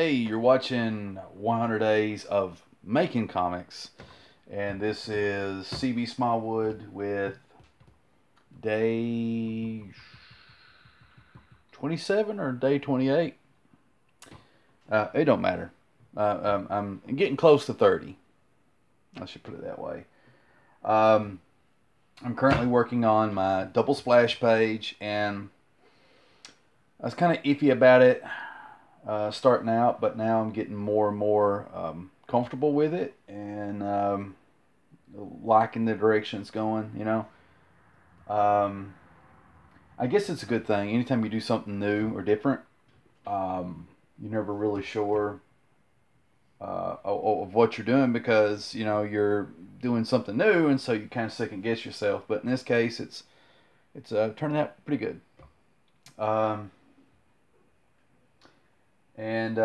Hey, you're watching 100 Days of Making Comics, and this is C.B Smallwood with day 27 or day 28. It don't matter. I'm getting close to 30. I should put it that way. Um, I'm currently working on my double splash page, and I was kind of iffy about it starting out, but now I'm getting more and more comfortable with it and liking the direction it's going. Um, I guess it's a good thing. Anytime you do something new or different, you're never really sure of what you're doing because you're doing something new, and so you kind of second guess yourself. But in this case, it's turning out pretty good. Um, and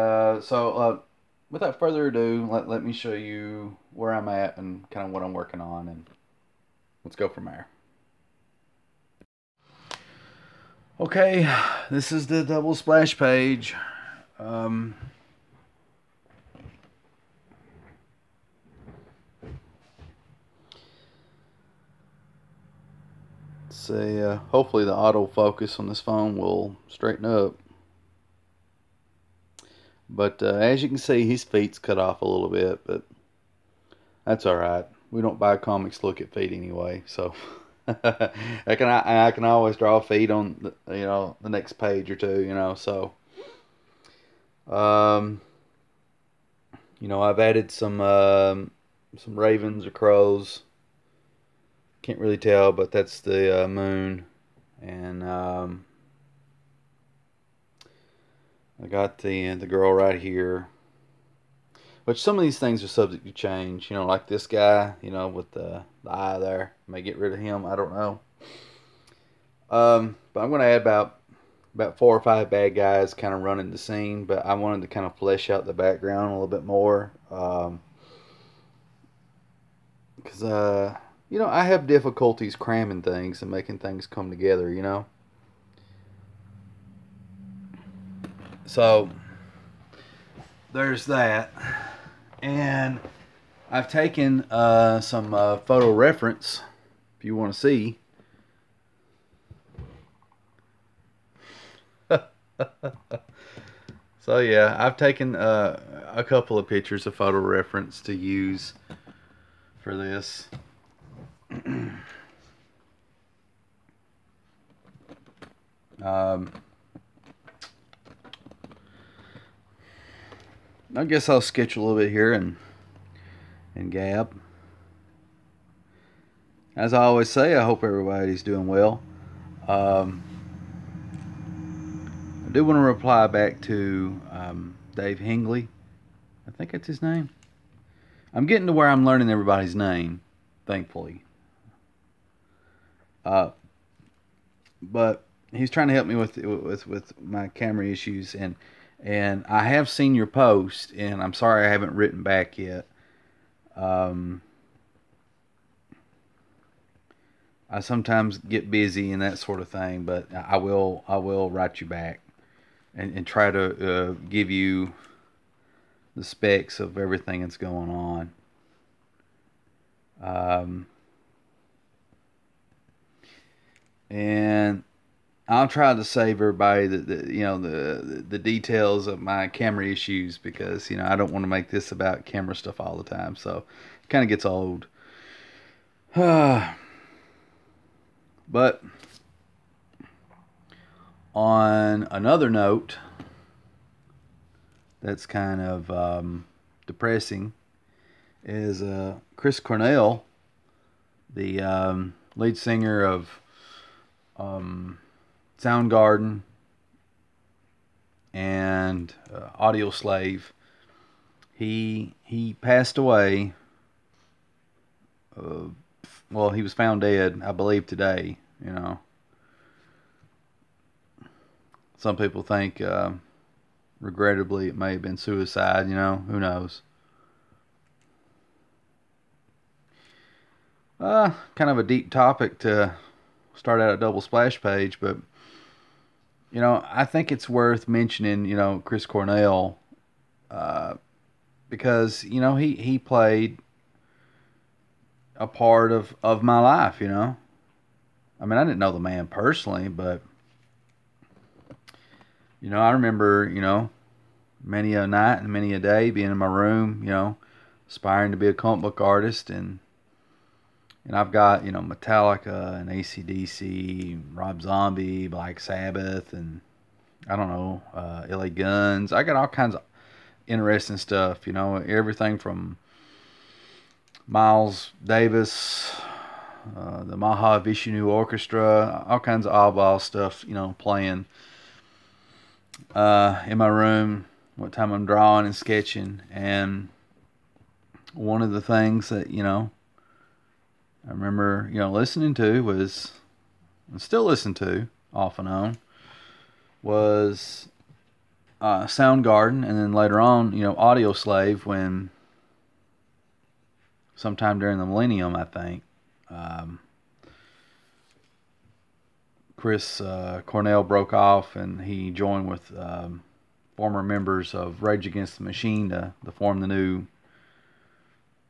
without further ado, let me show you where I'm at and kind of what I'm working on, and let's go from there. Okay, this is the double splash page. Um, Say, hopefully the autofocus on this phone will straighten up. But as you can see, his feet's cut off a little bit, but that's all right. We don't buy comics to look at feet anyway, so I can always draw feet on the next page or two. So um, I've added some ravens or crows. Can't really tell, but that's the moon, and I got the girl right here. Which some of these things are subject to change. Like this guy, with the eye there. May get rid of him. I don't know. But I'm going to add about 4 or 5 bad guys kind of running the scene. But I wanted to kind of flesh out the background a little bit more. Because, I have difficulties cramming things and making things come together. So, there's that. And I've taken some photo reference, if you want to see. So yeah, I've taken a couple of pictures of photo reference to use for this. I guess I'll sketch a little bit here and gab. As I always say, I hope everybody's doing well. I do want to reply back to Dave Hingley. I think that's his name. I'm getting to where I'm learning everybody's name, thankfully. But he's trying to help me with my camera issues, and I have seen your post, and I'm sorry I haven't written back yet. I sometimes get busy and that sort of thing, but I will write you back and try to give you the specs of everything that's going on. And I'll try to save everybody the details of my camera issues because I don't want to make this about camera stuff all the time, so it kind of gets old. But on another note, that's kind of depressing, is Chris Cornell, the lead singer of Soundgarden and Audio Slave. He passed away. Well, he was found dead, I believe, today. Some people think, regrettably, it may have been suicide. Who knows? Kind of a deep topic to start out a double splash page, but I think it's worth mentioning. Chris Cornell because you know he played a part of my life. You know, I mean I didn't know the man personally, but you know I remember many a night and many a day being in my room, aspiring to be a comic book artist, and I've got Metallica and AC/DC, Rob Zombie, Black Sabbath, and I don't know, LA Guns. I got all kinds of interesting stuff, everything from Miles Davis, the Maha Vishnu Orchestra, all kinds of oddball stuff, playing in my room. What time I'm drawing and sketching, and one of the things that I remember listening to was, and still listen to off and on, was Soundgarden, and then later on, Audio Slave, when sometime during the millennium, I think, Chris Cornell broke off and he joined with former members of Rage Against the Machine to form the new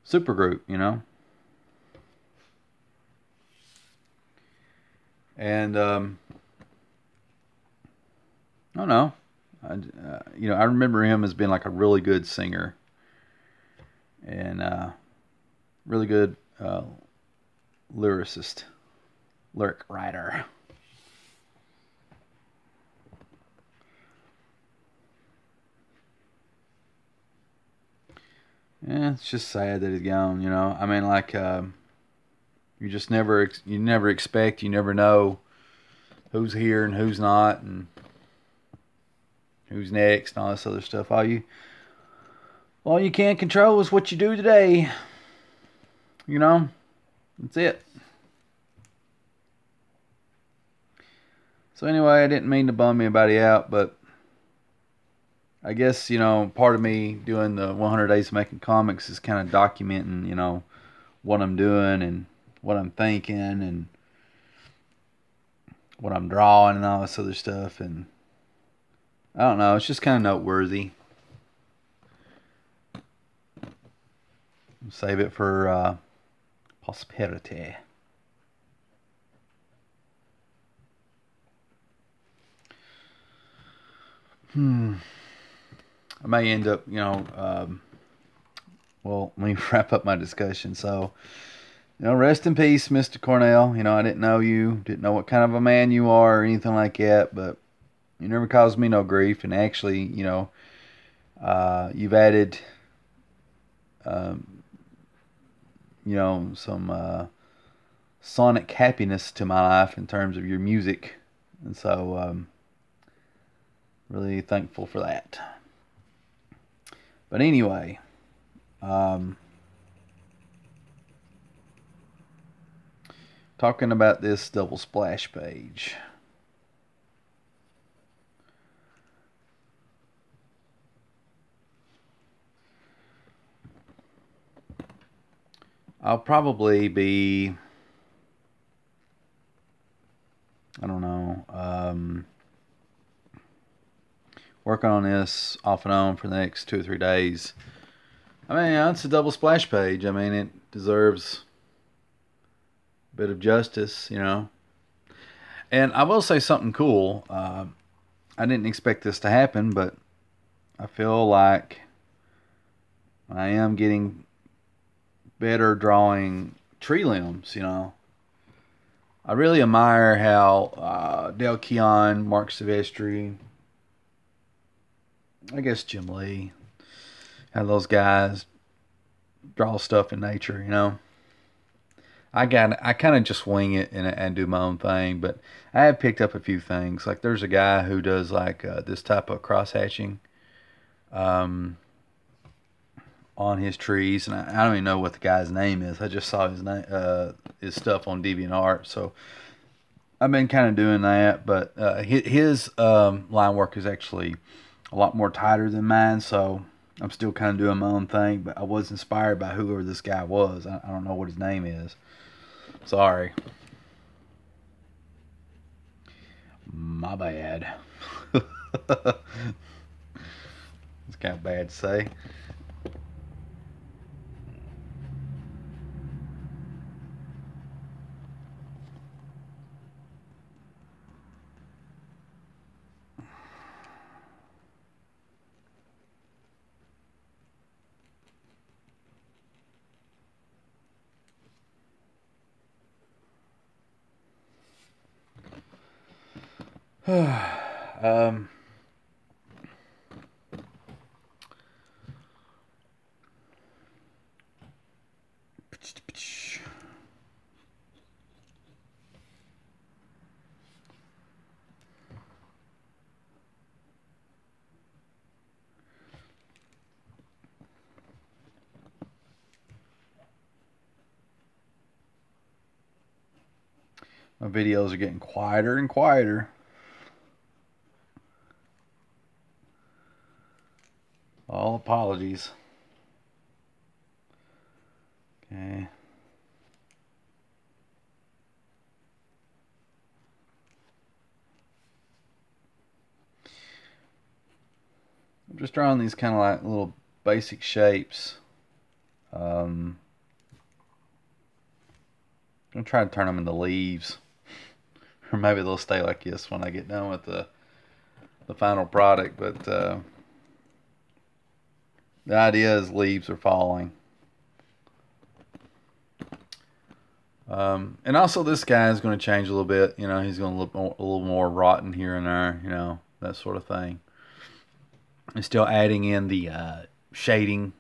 supergroup, And I don't know. I remember him as being like a really good singer and really good lyricist, lyric writer. Yeah, it's just sad that he's gone. I mean, like you just never expect, you never know who's here and who's not, and who's next, and all this other stuff. All you can control is what you do today. That's it. So anyway, I didn't mean to bum anybody out, but I guess, part of me doing the 100 Days of Making Comics is kind of documenting, what I'm doing and what I'm thinking and what I'm drawing and all this other stuff. And I don't know, it's just kind of noteworthy. Save it for posterity. I may end up, well, let me wrap up my discussion. So, rest in peace, Mr. Cornell. I didn't know you, didn't know what kind of a man you are or anything like that, but you never caused me no grief. And actually, you've added, some sonic happiness to my life in terms of your music. And so, really thankful for that. But anyway, talking about this double splash page. I'll probably be, I don't know, working on this off and on for the next 2 or 3 days. I mean, it's a double splash page. I mean, it deserves a bit of justice, And I will say something cool. I didn't expect this to happen, but I feel like I am getting better drawing tree limbs, I really admire how Del Keon, Mark Silvestri, I guess Jim Lee, how those guys draw stuff in nature, I kind of just wing it and do my own thing, but I have picked up a few things. Like there's a guy who does like this type of cross hatching on his trees, and I don't even know what the guy's name is. I just saw his stuff on DeviantArt, so I've been kind of doing that. But his line work is actually a lot more tighter than mine, so I'm still kind of doing my own thing. But I was inspired by whoever this guy was. I don't know what his name is. Sorry. My bad. It's kind of bad to say. um, my videos are getting quieter and quieter. All apologies. Okay. I'm just drawing these kind of like little basic shapes. I'm going to try to turn them into leaves. Or maybe they'll stay like this when I get done with the final product. But the idea is leaves are falling. And also this guy is going to change a little bit. You know, he's going to look a little more rotten here and there. You know, that sort of thing. I'm still adding in the shading,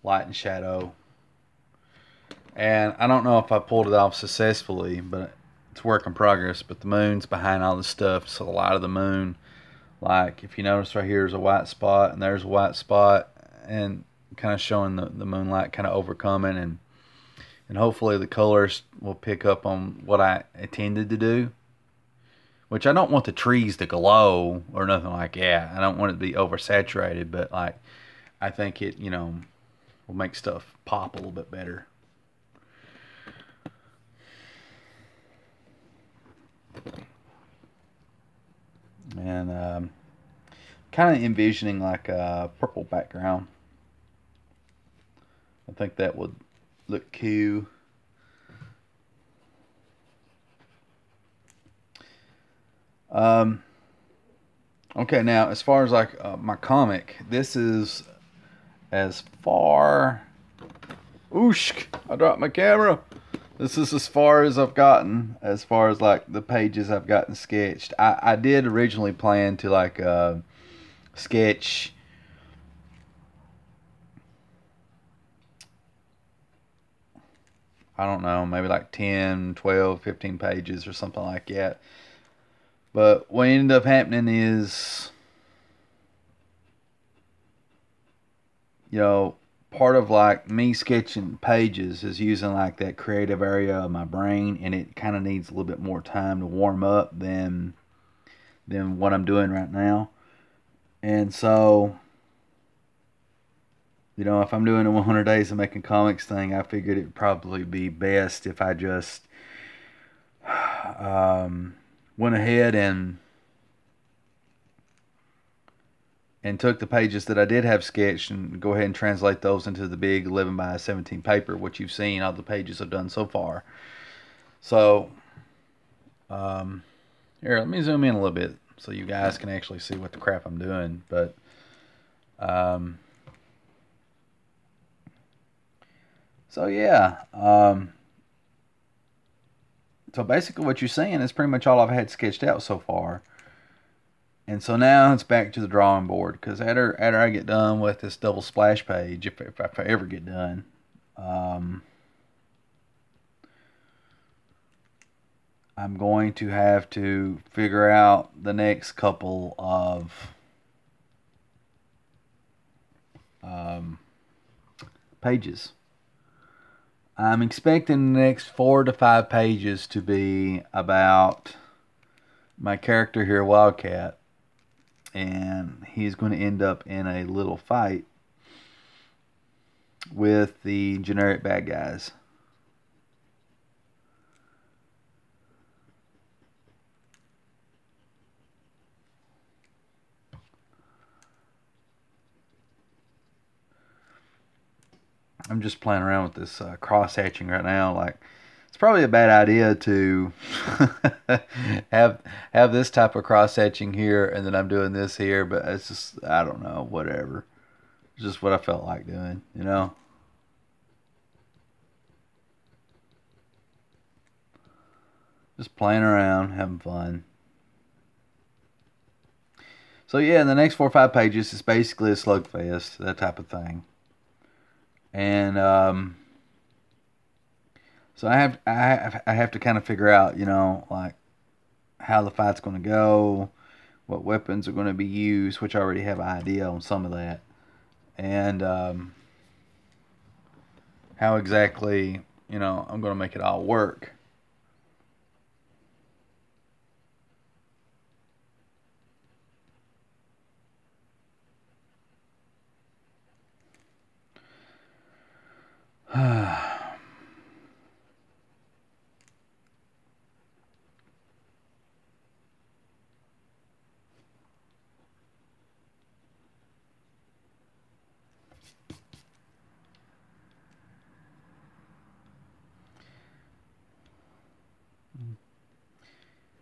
light and shadow. And I don't know if I pulled it off successfully, but it's work in progress. But the moon's behind all this stuff, so the light of the moon, like if you notice right here is a white spot and there's a white spot, and kind of showing the moonlight kind of overcoming, and hopefully the colors will pick up on what I intended to do. Which I don't want the trees to glow or nothing like that. I don't want it to be oversaturated, but like I think it, you know, will make stuff pop a little bit better. And kind of envisioning like a purple background. I think that would look cool. Okay, now as far as like my comic, this is as far. Oosh! I dropped my camera. This is as far as I've gotten, as far as like the pages I've gotten sketched. I did originally plan to like sketch I don't know, maybe like 10, 12, 15 pages or something like that. But what ended up happening is, you know, part of like me sketching pages is using like that creative area of my brain, and it kind of needs a little bit more time to warm up than what I'm doing right now. And so, you know, if I'm doing a 100 days of making comics thing, I figured it would probably be best if I just went ahead and took the pages that I did have sketched and go ahead and translate those into the big 11 by 17 paper, which you've seen all the pages I've done so far. So, here, let me zoom in a little bit so you guys can actually see what the crap I'm doing. But, so yeah, so basically what you're seeing is pretty much all I've had sketched out so far. And so now it's back to the drawing board, because after I get done with this double splash page, if I ever get done, I'm going to have to figure out the next couple of pages. I'm expecting the next 4 to 5 pages to be about my character here, Wildcat, and he's going to end up in a little fight with the generic bad guys. I'm just playing around with this cross hatching right now. Like, it's probably a bad idea to have this type of cross hatching here, and then I'm doing this here. But it's just, I don't know, whatever. It's just what I felt like doing, you know. Just playing around, having fun. So yeah, in the next 4 or 5 pages, it's basically a slugfest, that type of thing. And so I have to kind of figure out, you know, like how the fight's going to go, what weapons are going to be used, which I already have an idea on some of that, and how exactly, you know, I'm going to make it all work.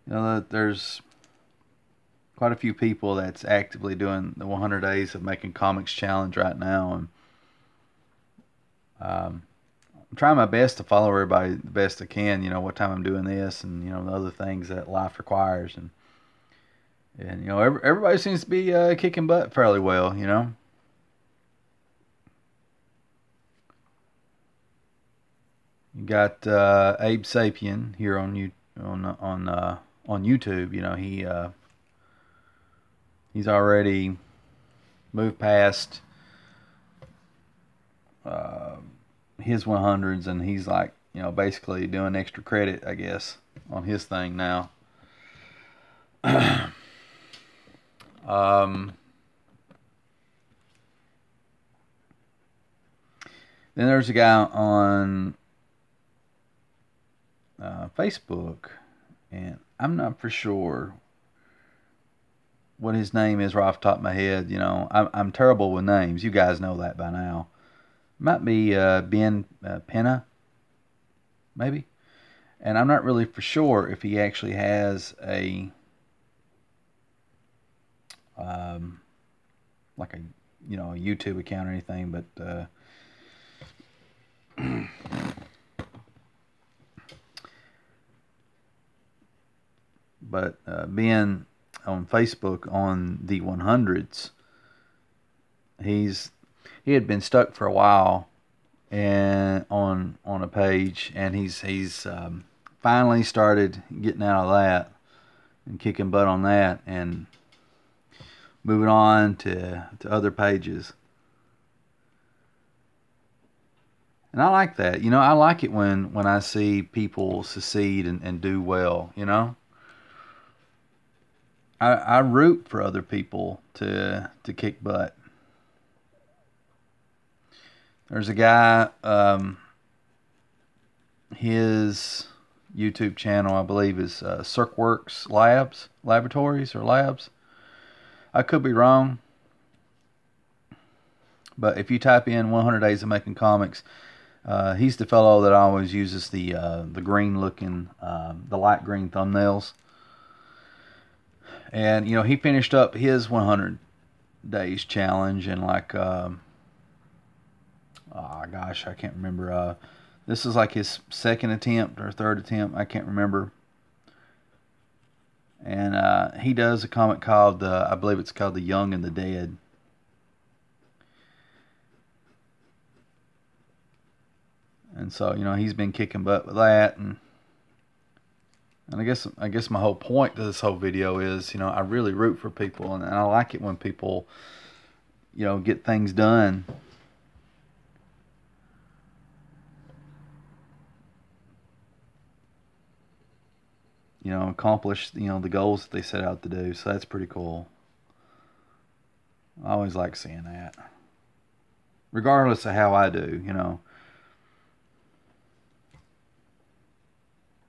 You know, there's quite a few people that's actively doing the 100 days of making comics challenge right now, and I'm trying my best to follow everybody the best I can. You know, what time I'm doing this, and you know the other things that life requires, and you know everybody seems to be kicking butt fairly well. You know. You got Abe Sapien here on you on YouTube. You know he's already moved past uh, his 100s, and he's like, you know, basically doing extra credit, I guess, on his thing now. um, then there's a guy on Facebook, and I'm not for sure what his name is right off the top of my head. You know, I'm terrible with names. You guys know that by now. Might be Ben Penna, maybe. And I'm not really for sure if he actually has a like a, you know, a YouTube account or anything, but being on Facebook on the 100s, he had been stuck for a while and on a page, and he's finally started getting out of that and kicking butt on that and moving on to other pages. And I like that. You know, I like it when I see people succeed and do well, you know. I root for other people to kick butt. There's a guy, his YouTube channel, I believe, is Circworks Laboratories or Labs. I could be wrong, but if you type in 100 Days of Making Comics, he's the fellow that always uses the green looking, the light green thumbnails. And you know, he finished up his 100 days challenge, and like, oh gosh, I can't remember. This is like his second attempt or third attempt. I can't remember. And he does a comic called, I believe it's called The Young and the Dead. And so, you know, he's been kicking butt with that, and I guess my whole point to this whole video is, you know, I really root for people, and I like it when people, you know, get things done. You know, accomplish, you know, the goals that they set out to do. So that's pretty cool. I always like seeing that. Regardless of how I do, you know.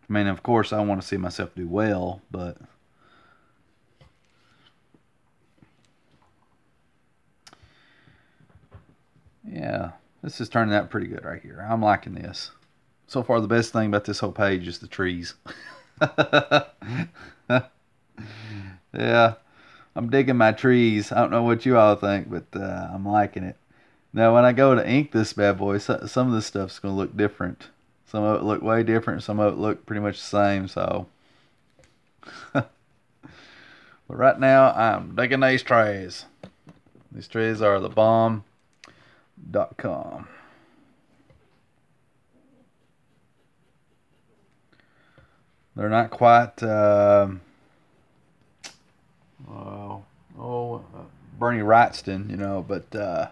I mean, of course, I want to see myself do well, but yeah. This is turning out pretty good right here. I'm liking this. So far, the best thing about this whole page is the trees. Yeah, I'm digging my trees. I don't know what you all think, but I'm liking it. Now, when I go to ink this bad boy, some of this stuff's going to look different. Some of it look way different. Some of it look pretty much the same. So, but right now, I'm digging these trees. These trees are the bomb.com. They're not quite Bernie Wrightston, you know, but kind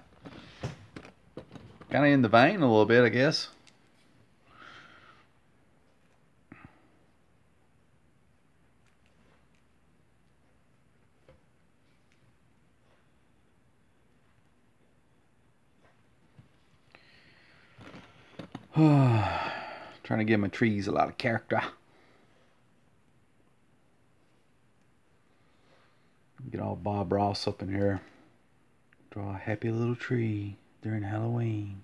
of in the vein a little bit, I guess. Trying to give my trees a lot of character. Get all Bob Ross up in here. Draw a happy little tree during Halloween.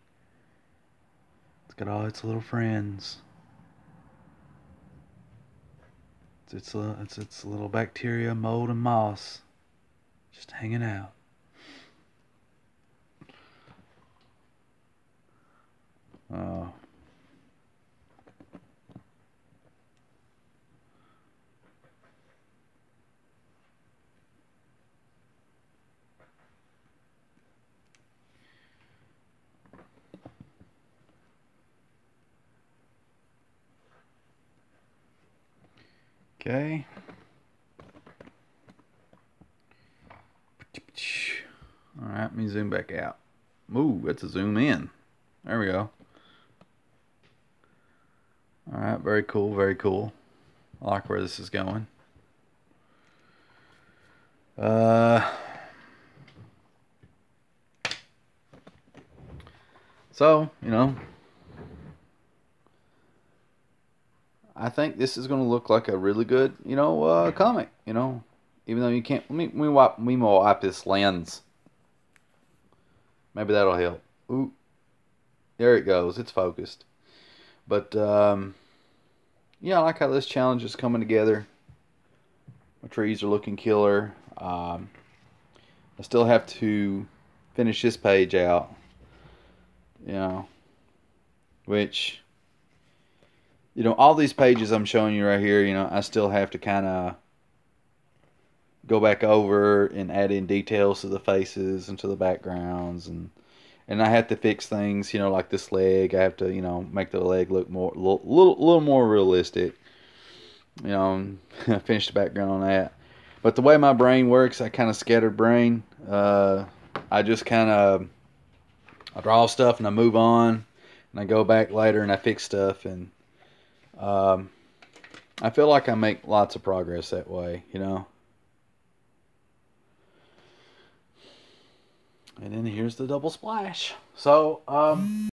It's got all its little friends. It's its little bacteria, mold, and moss just hanging out. Oh. Okay. Alright, let me zoom back out. Ooh, that's a zoom in. There we go. Alright, very cool, very cool. I like where this is going. So, you know, I think this is going to look like a really good, you know, comic, you know. Even though you can't, let me wipe this lens. Maybe that'll help. Ooh, there it goes. It's focused. But, yeah, I like how this challenge is coming together. My trees are looking killer. I still have to finish this page out. You know, which, you know, all these pages I'm showing you right here, you know, I still have to kind of go back over and add in details to the faces and to the backgrounds, and I have to fix things, you know, like this leg. I have to, you know, make the leg look more little more realistic. You know, finish the background on that. But the way my brain works, I kind of scattered brain. I just kind of I draw stuff and I move on, and I go back later and I fix stuff, and I feel like I make lots of progress that way, you know. And then here's the double splash. So,